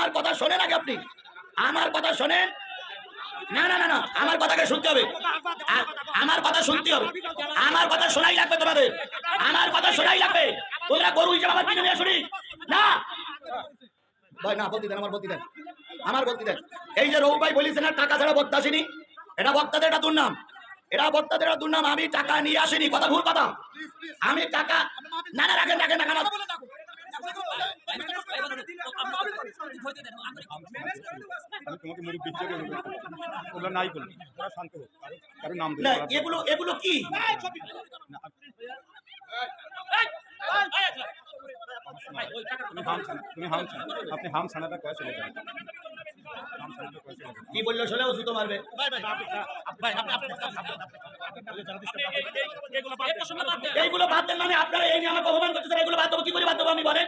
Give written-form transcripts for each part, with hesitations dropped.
আমার কথা শোনেন আগে, আপনি আমার কথা শোনেন। না না না না, আমার কথাকে শুনতে হবে, আমার কথা শুনতে হবে, আমার কথা শোনাই লাগবে তোমাদের, আমার কথা শোনাই লাগবে। তোমরা গরু হিসেবে আমার কিনে নিয়ে শুনি না ভাই, না বলতে দেন, আমার বলতে দেন, আমার বলতে দেন। এই যে রঘু ভাই বলেছে না টাকা ছাড়া বক্তা আসেনি, এটা বক্তাদের একটা দুর্নাম, এটা বক্তাদের একটা দুর্নাম। আমি টাকা নিয়ে আসিনি, কথা ভুল কথা। আমি টাকা না না রাখেন রাখেন রাখেন এগুলো এগুলো কি আপনি হাম ছানাটা কয়ে চলে যান। কি বললো শোনেও জুতো মারবে। এইগুলো বাদ দেন মানে আপনারা এই নিয়ে আমাকে অপমান করতেছেন, এগুলো বাদ দেবো কি করে বাদ দেবো আমি বলেন?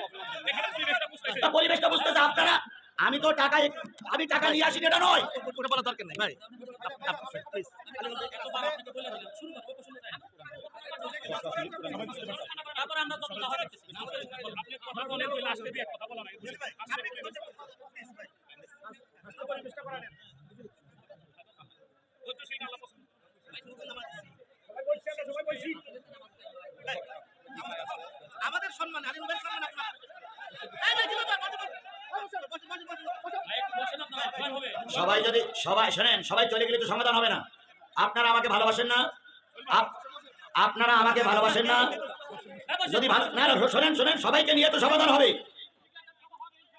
পরিবেশটা বুঝতেছে আপনারা। আমি তো টাকা, আমি টাকা নিয়ে আসি এটা নয়। ওটা বলার দরকার নেই ভাই। আমাদের সম্মান, আলিম ভাই সম্মান আপনার। সবাই যদি সবাই শোনেন, সবাই চলে গেলে তো সমাধান হবে না। আপনারা আমাকে ভালোবাসেন না, আপনারা আমাকে ভালোবাসেন না। যদি না শোনেন শোনেন, সবাইকে নিয়ে তো সমাধান হবে।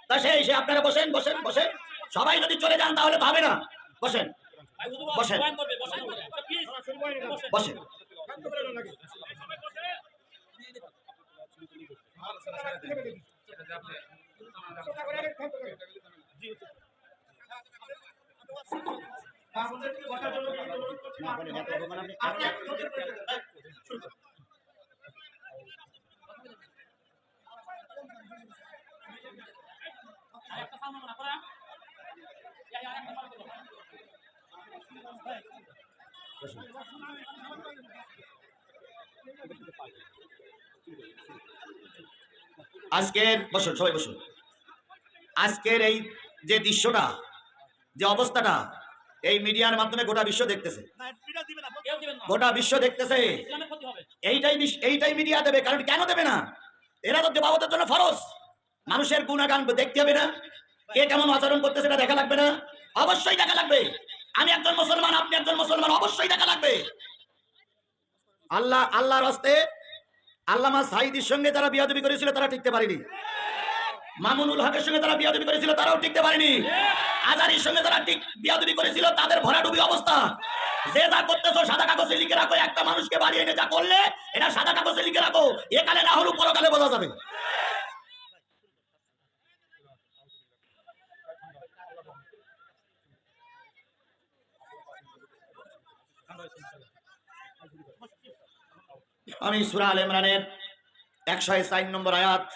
তা সে আপনারা বসেন বসেন বসেন, সবাই যদি চলে যান তাহলে তো হবে না। বসেন বসেন বসেন। আজকের বসুন সবাই বসুন। আজকের এই যে দৃশ্যটা, যে অবস্থাটা, এই মিডিয়ার মাধ্যমে গোটা বিশ্ব দেখতেছে, গোটা বিশ্ব দেখতেছে। এইটাই মিডিয়া দেবে, কারণ কেন দেবে না? এরা তো দেবাবতের জন্য ফরজ। মানুষের গুণাগান দেখতে হবে না? কে কেমন আচরণ করতেছে এটা দেখা লাগবে না? অবশ্যই দেখা লাগবে। আমি একজন মুসলমান, আপনি একজন মুসলমান, অবশ্যই দেখা লাগবে। আল্লাহর হস্তে আল্লামা সাঈদীর সঙ্গে যারা বিয়াদবি করেছিল তারা টিকতে পারেনি। মামুনুল হকের সঙ্গে যারা বিয়াদবি করেছিল তারাও টিকতে পারেনি। আজারির সঙ্গে যারা বিয়াদবি করেছিল তাদের ভরাডুবি অবস্থা। যে যা করতেছো সাদা কাগজে লিখে রাখো। একটা মানুষকে বাড়ি এনে যা করলে এটা সাদা কাগজে লিখে রাখো, একালে না হলেও পরকালে বোঝা যাবে। আমি সূরা আলে ইমরানের 104 নম্বর আয়াত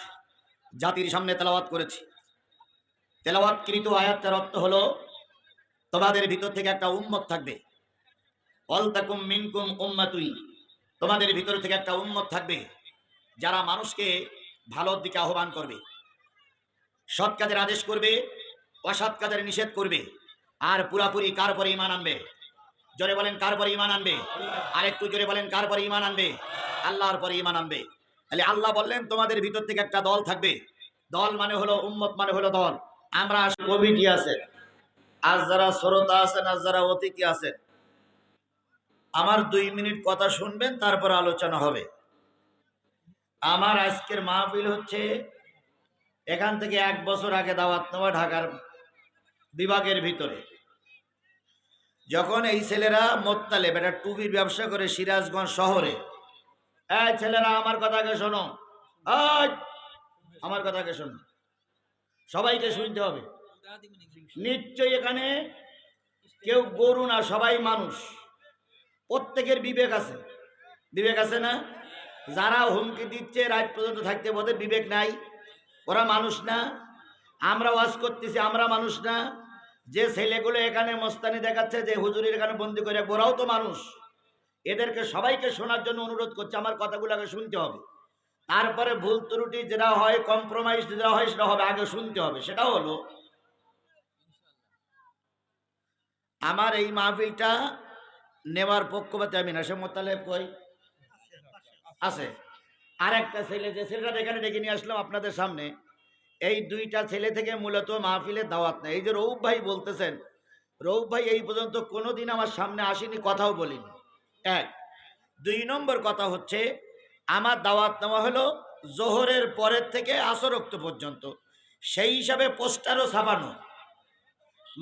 জাতির সামনে তেলাওয়াত করেছি। তেলাওয়াতকৃত আয়াতটার অর্থ হলো, তোমাদের ভিতর থেকে একটা উম্মত থাকবে। ওয়ালতাকুম মিনকুম উম্মাতুন, তোমাদের ভিতর থেকে একটা উম্মত থাকবে যারা মানুষকে ভালোর দিকে আহ্বান করবে, সৎ কাজের আদেশ করবে, অসৎ কাজের নিষেধ করবে। আর পুরাপুরি কার পরে ঈমান আনবে? জোরে বলেন কার পরে ঈমান আনবে? আর একটু জোরে বলেন কার পরে ঈমান আনবে? আল্লাহর পরে ঈমান আনবে। তাহলে আল্লাহ বললেন তোমাদের ভিতর থেকে একটা দল থাকবে। দল মানে হলো উম্মত, মানে হলো দল। আমরা কমিটি আছে, আজ যারা শ্রোতা আছেন, আজ যারা অতিথি আছেন, আমার 2 মিনিট কথা শুনবেন, তারপর আলোচনা হবে। আমার আজকের মাহফিল হচ্ছে এখান থেকে 1 বছর আগে দাওয়াত নেওয়া ঢাকার বিভাগের ভিতরে। যখন এই ছেলেরা মোত্তালেব একটা টুপির ব্যবসা করে সিরাজগঞ্জ শহরে, এই ছেলেরা আমার কথাকে শোনো, আমার কথাকে শোনো, সবাইকে শুনতে হবে। নিশ্চয়ই এখানে কেউ গরু না, সবাই মানুষ। প্রত্যেকের বিবেক আছে, বিবেক আছে না? যারা হুমকি দিচ্ছে রাত পর্যন্ত থাকতে, ওদের বিবেক নাই? ওরা মানুষ না? আমরা ওয়াজ করতেছি, আমরা মানুষ না? যে ছেলেগুলো এখানে মস্তানি দেখাচ্ছে, যে হুজুরের এখানে বন্দি করে, ওরাও তো মানুষ। এদেরকে সবাইকে শোনার জন্য অনুরোধ করছে, আমার কথাগুলোকে শুনতে হবে। তারপরে ভুল ত্রুটি যেটা হয়, কম্প্রোমাইজ যেটা হয়, সেটা হবে, আগে শুনতে হবে। সেটা হলো আমার এই মাহফিলটা নেওয়ার পক্ষপাতে আমি না। সে মোতালেব কই আছে? আর একটা ছেলে, যে ছেলেটা এখানে ডেকে নিয়ে আসলাম আপনাদের সামনে, এই দুইটা ছেলে থেকে মূলত মাহফিলের দাওয়াত নেই। এই যে রৌফ ভাই বলতেছেন, রৌফ ভাই এই পর্যন্ত কোনোদিন আমার সামনে আসেনি, কথাও বলিনি। এক। দুই নম্বর কথা হচ্ছে, আমার দাওয়াত নেওয়া হলো জোহরের পরের থেকে আসর ওয়াক্ত পর্যন্ত, সেই হিসাবে পোস্টারও ছাপানো,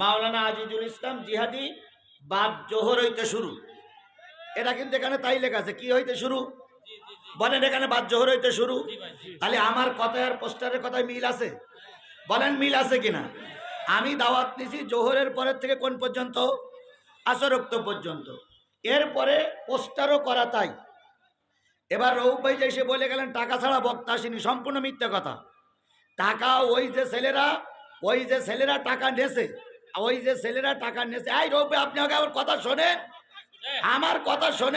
মাওলানা আজিজুল ইসলাম জিহাদি বাদ জোহর হইতে শুরু। এটা কিন্তু এখানে তাই লেখা আছে, কি হইতে শুরু বলেন, এখানে বাদ জোহর হইতে শুরু। তাহলে আমার কথায় আর পোস্টারের কথায় মিল আছে? বলেন মিল আছে কিনা? আমি দাওয়াত নিছি জোহরের পরের থেকে কোন পর্যন্ত? আসর ওয়াক্ত পর্যন্ত। এরপরে পোস্টারও করা তাই। এবার রৌফ ভাই যে এসে বলে গেলেন টাকা ছাড়া বক্তা আসেনি, সম্পূর্ণ মিথ্যা কথা। টাকা ওই যে ছেলেরা টাকা নেছে, এই রৌফ ভাই আপনি আগে আমার কথা শোনেন, আমার কথা শোনেন।